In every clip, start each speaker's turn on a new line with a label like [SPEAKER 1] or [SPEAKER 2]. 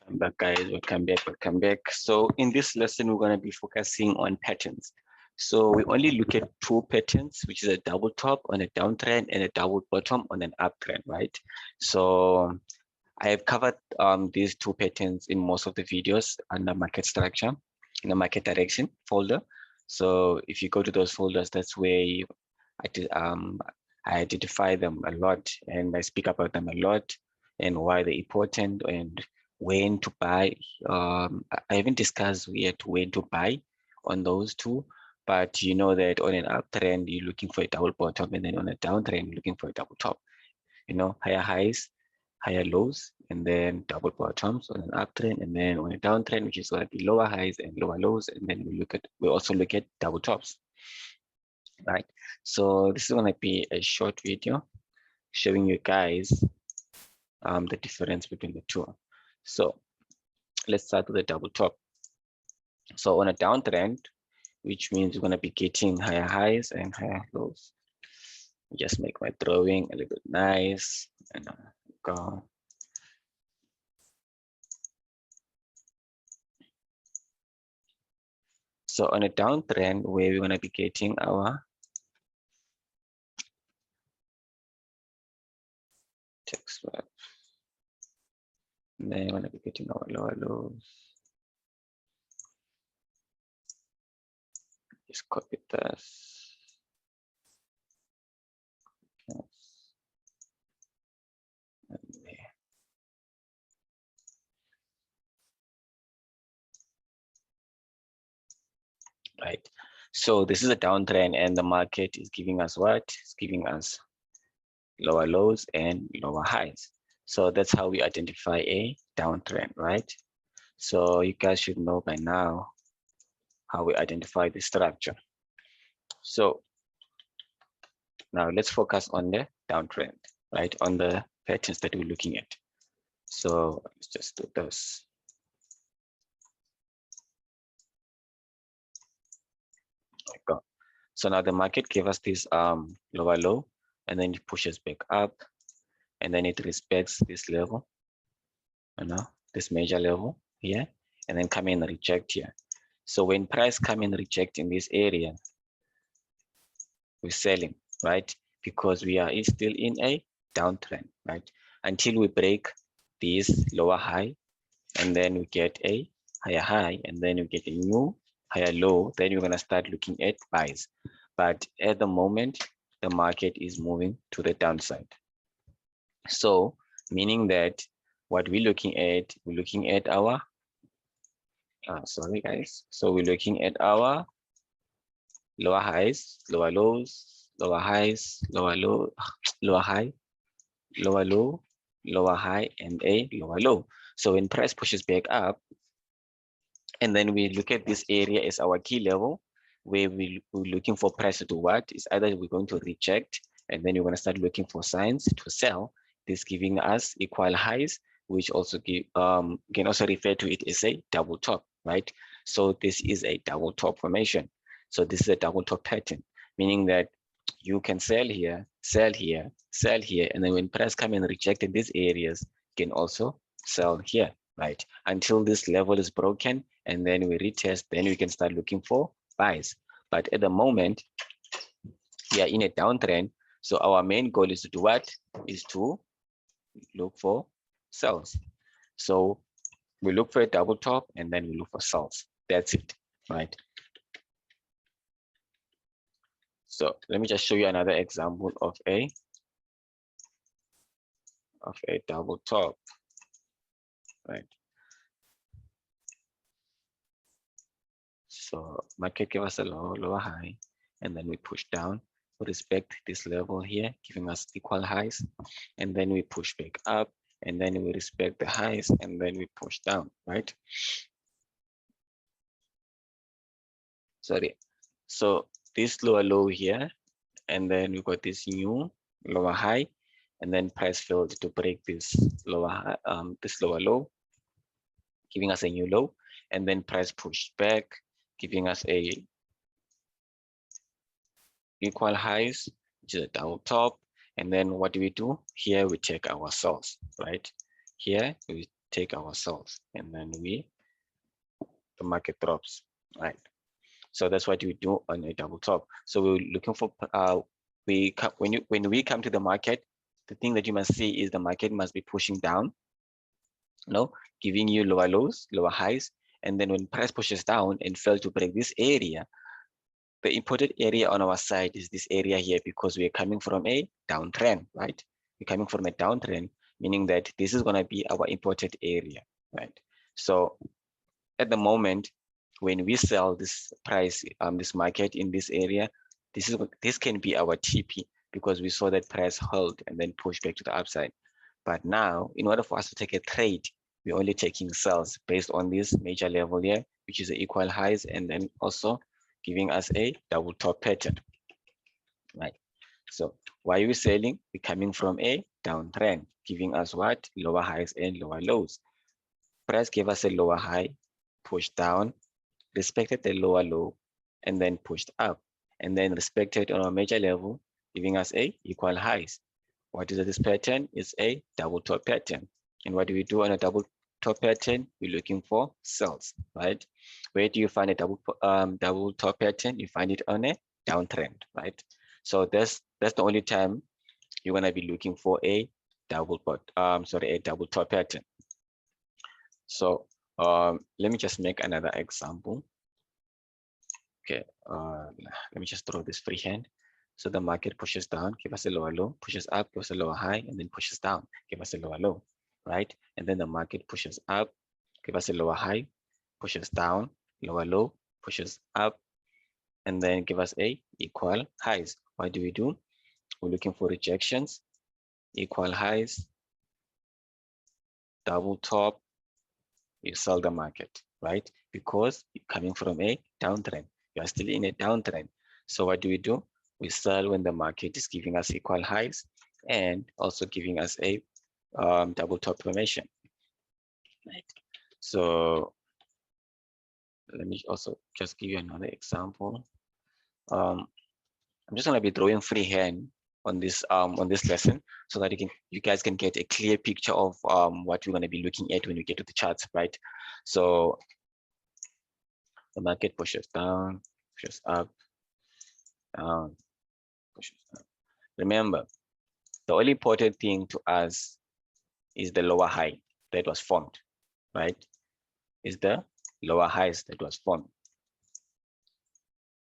[SPEAKER 1] Welcome back, guys. Welcome back. So in this lesson, we're going to be focusing on patterns. So we only look at two patterns, which is a double top on a downtrend and a double bottom on an uptrend, right? So I have covered these two patterns in most of the videos under market structure in the market direction folder. So if you go to those folders, that's where I identify them a lot and I speak about them a lot and why they're important and when to buy. I haven't discussed yet when to buy on those two, but you know that on an uptrend, you're looking for a double bottom, and then on a downtrend, you're looking for a double top. You know, higher highs, higher lows, and then double bottoms on an uptrend, and then on a downtrend, which is going to be lower highs and lower lows, and then we also look at double tops, right? So this is going to be a short video showing you guys the difference between the two. So let's start with the double top. So on a downtrend, which means you're going to be getting higher highs and higher lows. Just make my drawing a little bit nice and go. So on a downtrend, where we're going to be getting our text wrap, and then we're going to be getting our lower lows. Just copy this. Okay. And there. Right. So this is a downtrend, and the market is giving us what? It's giving us lower lows and lower highs. So that's how we identify a downtrend, right? So you guys should know by now how we identify the structure. So now let's focus on the downtrend, right? On the patterns that we're looking at. So let's just do this. There we go. So now the market gave us this lower low, and then it pushes back up, and then it respects this level, this major level here, and then come in and reject here. So when price come and reject in this area, we're selling, right? Because we are still in a downtrend, right? Until we break this lower high, and then we get a higher high, and then we get a new higher low, then we're gonna start looking at buys. But at the moment, the market is moving to the downside. So meaning that what we're looking at our, sorry guys. So we're looking at our lower highs, lower lows, lower highs, lower low, lower high, lower low, lower high, and a lower low. So when price pushes back up, and then we look at this area as our key level, where we're looking for price to do what? Is either we're going to reject, and then you're going to start looking for signs to sell. This giving us equal highs, which also give can also refer to it as a double top, right? So this is a double top formation. So this is a double top pattern, meaning that you can sell here, sell here, sell here, and then when price come and reject in these areas, you can also sell here, right? Until this level is broken, and then we retest, then we can start looking for buys. But at the moment, we are in a downtrend. So our main goal is to do what? Is to look for sells. So we look for a double top, and then we look for sells. That's it, right? So let me just show you another example of a double top, right? So market gave us a lower high, and then we push down. We respect this level here, giving us equal highs, and then we push back up, and then we respect the highs, and then we push down, right? Sorry. So this lower low here, and then we got this new lower high, and then price failed to break this lower high, this lower low, giving us a new low, and then price pushed back, giving us a equal highs, which is a double top. And then what do? Here we take our sells, right? Here we take our sells, and then the market drops, right? So that's what we do on a double top. So we're looking for when we come to the market, the thing that you must see is the market must be pushing down, giving you lower lows, lower highs, and then when price pushes down and fail to break this area, the important area on our side is this area here, because we're coming from a downtrend, right? We're coming from a downtrend, meaning that this is going to be our important area, right? So at the moment, when we sell this price, this market in this area, this can be our TP, because we saw that price hold and then push back to the upside. But now, in order for us to take a trade, we're only taking sells based on this major level here, which is the equal highs, and then also giving us a double top pattern, right? So why are we selling? We're coming from a downtrend, giving us what? Lower highs and lower lows. Price gave us a lower high, pushed down, respected the lower low, and then pushed up, and then respected on our major level, giving us a equal highs. What is this pattern? It's a double top pattern. And what do we do on a double top pattern? We're looking for sells, right? Where do you find a double top pattern? You find it on a downtrend, right? So that's the only time you're gonna be looking for a double top pattern. So let me just make another example. Okay, let me just throw this freehand. So the market pushes down, give us a lower low, pushes up, gives us a lower high, and then pushes down, give us a lower low, right? And then the market pushes up, give us a lower high, pushes down, lower low, pushes up, and then give us a equal highs. What do? We're looking for rejections, equal highs, double top, you sell the market, right? Because you're coming from a downtrend. You are still in a downtrend. So what do? We sell when the market is giving us equal highs and also giving us a double top formation, right? So let me also just give you another example. I'm just going to be drawing freehand on this lesson, so that you guys can get a clear picture of what we're going to be looking at when we get to the charts, right? So the market pushes down, pushes up, down, pushes up. Remember, the only important thing to us is the lower high that was formed, right? Is the lower highs that was formed.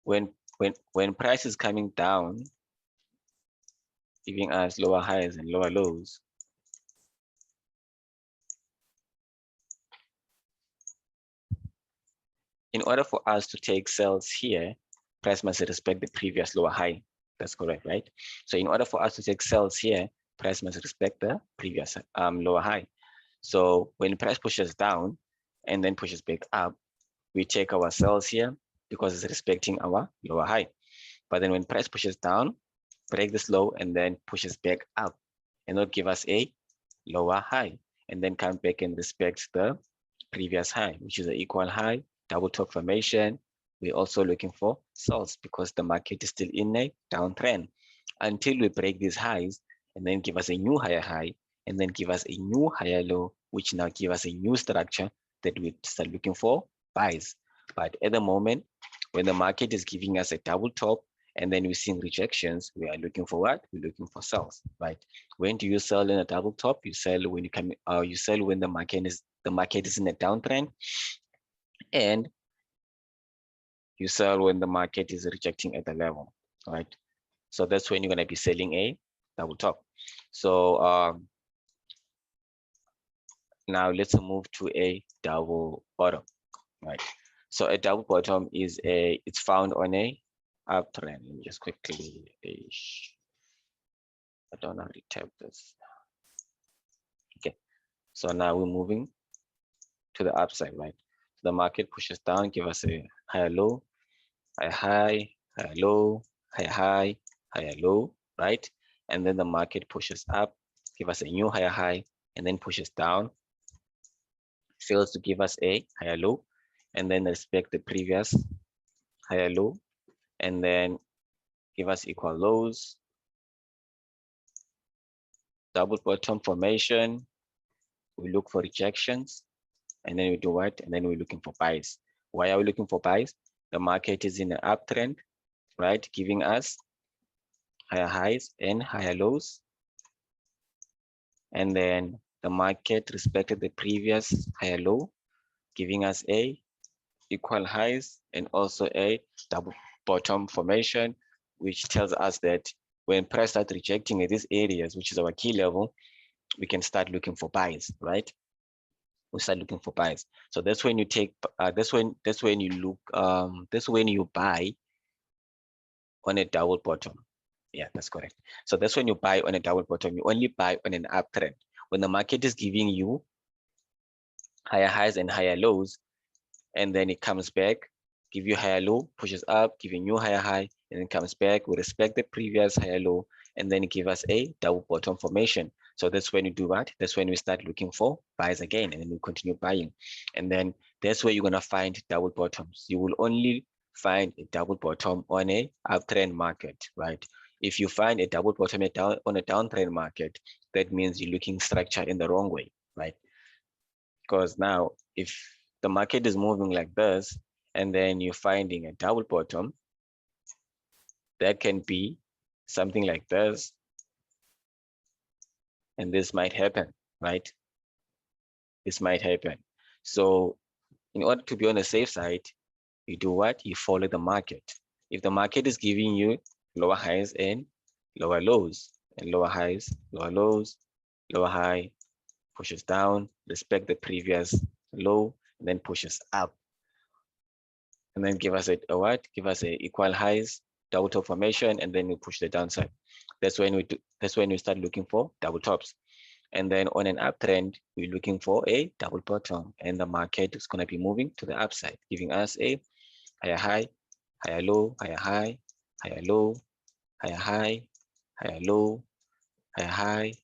[SPEAKER 1] When price is coming down, giving us lower highs and lower lows, in order for us to take sales here, price must respect the previous lower high. That's correct, right? So in order for us to take sales here, price must respect the previous lower high. So when price pushes down and then pushes back up, we take our sales here because it's respecting our lower high. But then when price pushes down, break this low and then pushes back up, and not give us a lower high, and then come back and respect the previous high, which is an equal high, double top formation. We're also looking for sells because the market is still in a downtrend until we break these highs and then give us a new higher high, and then give us a new higher low, which now give us a new structure that we start looking for buys. But at the moment, when the market is giving us a double top and then we're seeing rejections, we are looking for what? We're looking for sells, right? When do you sell in a double top? You sell when you sell when the market is in a downtrend, and you sell when the market is rejecting at the level, right? So that's when you're going to be selling a double top. So now let's move to a double bottom, right? So a double bottom is it's found on a uptrend. Let me just quickly, I don't know how to type this. Okay, so now we're moving to the upside, right? So the market pushes down, give us a higher low, higher high, higher low, higher high, higher low, right? And then the market pushes up, give us a new higher high, and then pushes down, fails to give us a higher low, and then respect the previous higher low, and then give us equal lows, double bottom formation, we look for rejections, and then we do what? And then we're looking for buys. Why are we looking for buys? The market is in an uptrend, right? Giving us higher highs and higher lows. And then the market respected the previous higher low, giving us a equal highs and also a double bottom formation, which tells us that when price starts rejecting at these areas, which is our key level, we can start looking for buys, right? We start looking for buys. So that's when you take, that's when you look, that's when you buy on a double bottom. Yeah, that's correct. So that's when you buy on a double bottom. You only buy on an uptrend. When the market is giving you higher highs and higher lows, and then it comes back, give you higher low, pushes up, giving you higher high, and then comes back, we respect the previous higher low, and then give us a double bottom formation. So that's when you do what? That's when we start looking for buys again, and then we continue buying. And then that's where you're gonna find double bottoms. You will only find a double bottom on a uptrend market, right? If you find a double bottom on a downtrend market, that means you're looking structure in the wrong way, right? Because now if the market is moving like this, and then you're finding a double bottom, that can be something like this, and this might happen, right? This might happen. So in order to be on the safe side, you do what? You follow the market. If the market is giving you lower highs and lower lows, and lower highs, lower lows, lower high, pushes down, respect the previous low, and then pushes up. And then give us a what? Give us a equal highs, double top formation, and then we push the downside. That's when we start looking for double tops. And then on an uptrend, we're looking for a double bottom, and the market is going to be moving to the upside, giving us a higher high, higher low, higher high, higher low, higher high, higher low, higher high.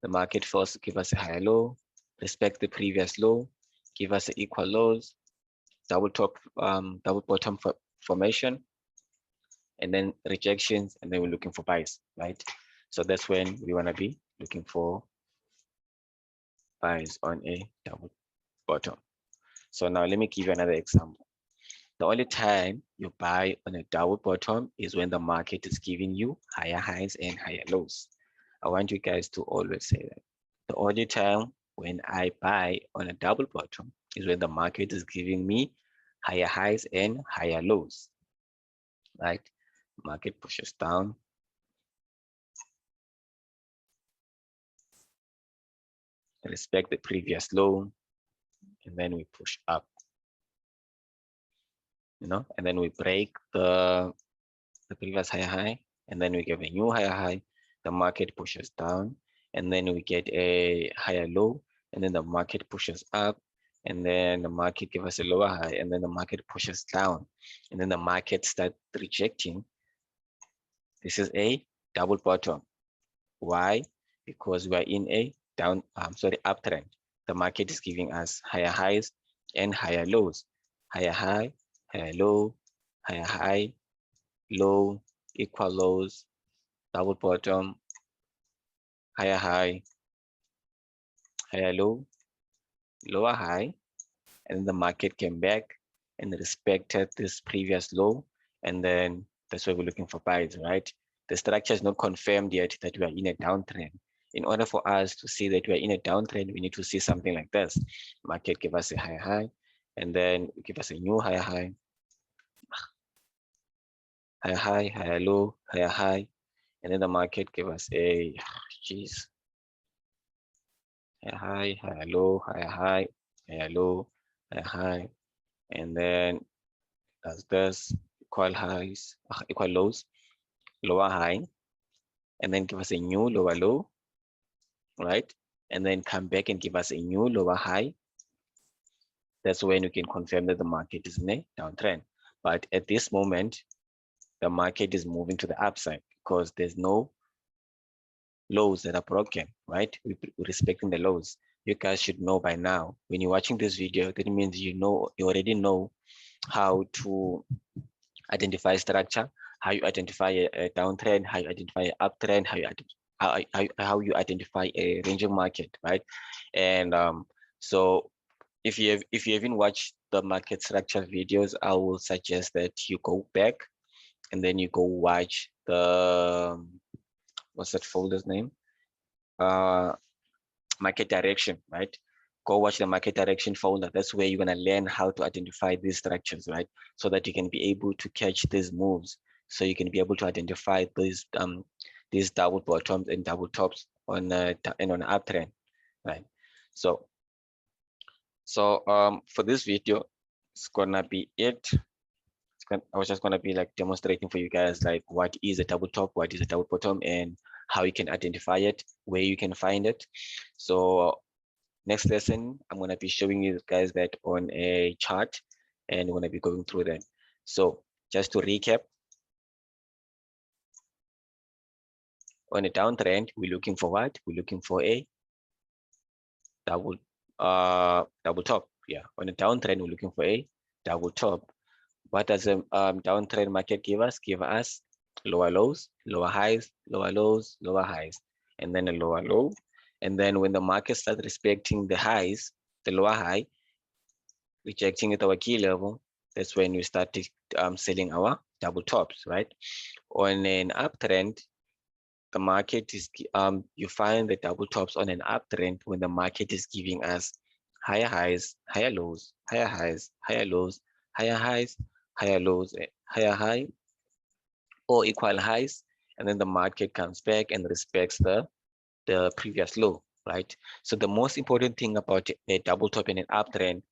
[SPEAKER 1] The market first give us a higher low, respect the previous low, give us the equal lows, double top, double bottom formation, and then rejections, and then we're looking for buys, right? So that's when we want to be looking for buys on a double bottom. So now let me give you another example. The only time you buy on a double bottom is when the market is giving you higher highs and higher lows. I want you guys to always say that. The only time when I buy on a double bottom is when the market is giving me higher highs and higher lows, right? Market pushes down, respect the previous low, and then we push up, and then we break the previous higher high, and then we give a new higher high, the market pushes down, and then we get a higher low, and then the market pushes up, and then the market gives us a lower high, and then the market pushes down, and then the market starts rejecting. This is a double bottom. Why? Because we are in a uptrend. The market is giving us higher highs and higher lows. Higher high, higher low, higher high, low, equal lows, double bottom, higher high, higher low, lower high, and the market came back and respected this previous low, and then that's why we're looking for buys, right? The structure is not confirmed yet that we are in a downtrend. In order for us to see that we are in a downtrend, we need to see something like this. Market give us a higher high, and then give us a new higher high, higher high, higher low, higher high, and then the market give us a, higher high, higher low, higher high, higher low, higher high, and then as this equal highs, equal lows, lower high, and then give us a new lower low, right? And then come back and give us a new lower high. That's when you can confirm that the market is in a downtrend. But at this moment, the market is moving to the upside because there's no lows that are broken, right? We're respecting the lows. You guys should know by now, when you're watching this video, that means you already know how to identify structure, how you identify a downtrend, how you identify an uptrend, how you how you identify a ranging market, right? And so if you haven't watched the market structure videos, I will suggest that you go back and then you go watch the what's that folder's name? Market direction, right? Go watch the market direction folder. That's where you're gonna learn how to identify these structures, right? So that you can be able to catch these moves. So you can be able to identify these double bottoms and double tops on and on an uptrend, right? So for this video, it's gonna be it. I was just gonna be like demonstrating for you guys like what is a double top, what is a double bottom, and how you can identify it, where you can find it. So next lesson, I'm gonna be showing you guys that on a chart, and we're gonna be going through that. So just to recap, on a downtrend, we're looking for what? We're looking for a double top. Yeah, on a downtrend, we're looking for a double top. What does a downtrend market give us? Give us lower lows, lower highs, lower lows, lower highs, and then a lower low. And then when the market starts respecting the highs, the lower high, rejecting at our key level, that's when we start selling our double tops, right? On an uptrend, the market is you find the double tops on an uptrend when the market is giving us higher highs, higher lows, higher highs, higher lows, higher highs, higher lows, higher high, or equal highs, and then the market comes back and respects the previous low, right? So the most important thing about a double top and an uptrend,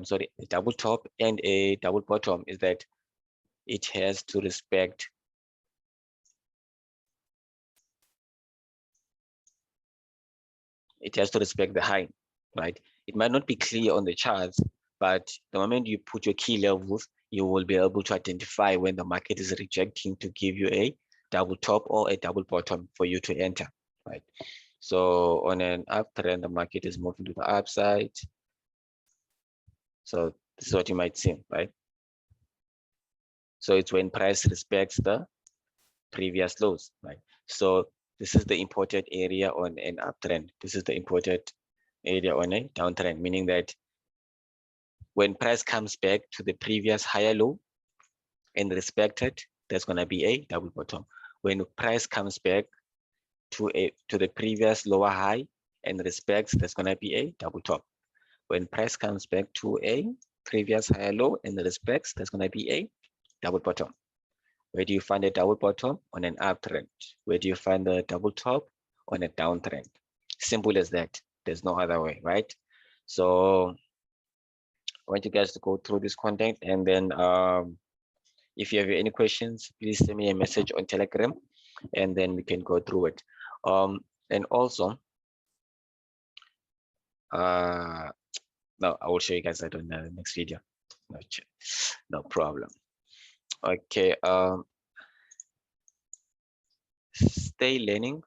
[SPEAKER 1] sorry, a double top and a double bottom is that it has to respect the high, right? It might not be clear on the charts, but the moment you put your key levels, you will be able to identify when the market is rejecting to give you a double top or a double bottom for you to enter, right? So on an uptrend, the market is moving to the upside. So this is what you might see, right? So it's when price respects the previous lows, right? So this is the important area on an uptrend. This is the important area on a downtrend, meaning that when price comes back to the previous higher low and respect it, there's going to be a double bottom. When price comes back to the previous lower high and respects, there's going to be a double top. When price comes back to a previous higher low and respects, there's going to be a double bottom. Where do you find a double bottom? On an uptrend. Where do you find the double top? On a downtrend. Simple as that. There's no other way, right? So I want you guys to go through this content, and then if you have any questions, please send me a message on Telegram, and then we can go through it. And also, no, I will show you guys that on the next video. No problem. Okay. Stay learning,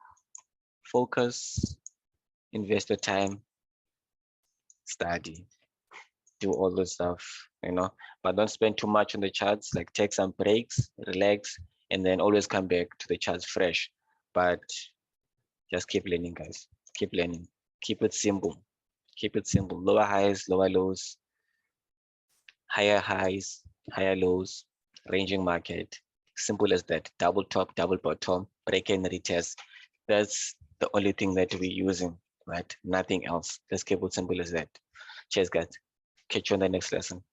[SPEAKER 1] focus, invest your time, study, do all the stuff, but don't spend too much on the charts. Like, take some breaks, relax, and then always come back to the charts fresh. But just keep learning, guys. Keep learning. Keep it simple. Keep it simple. Lower highs, lower lows, higher highs, higher lows, ranging market. Simple as that. Double top, double bottom, break and retest. That's the only thing that we're using, right? Nothing else. Just keep it simple as that. Cheers, guys. Catch you on the next lesson.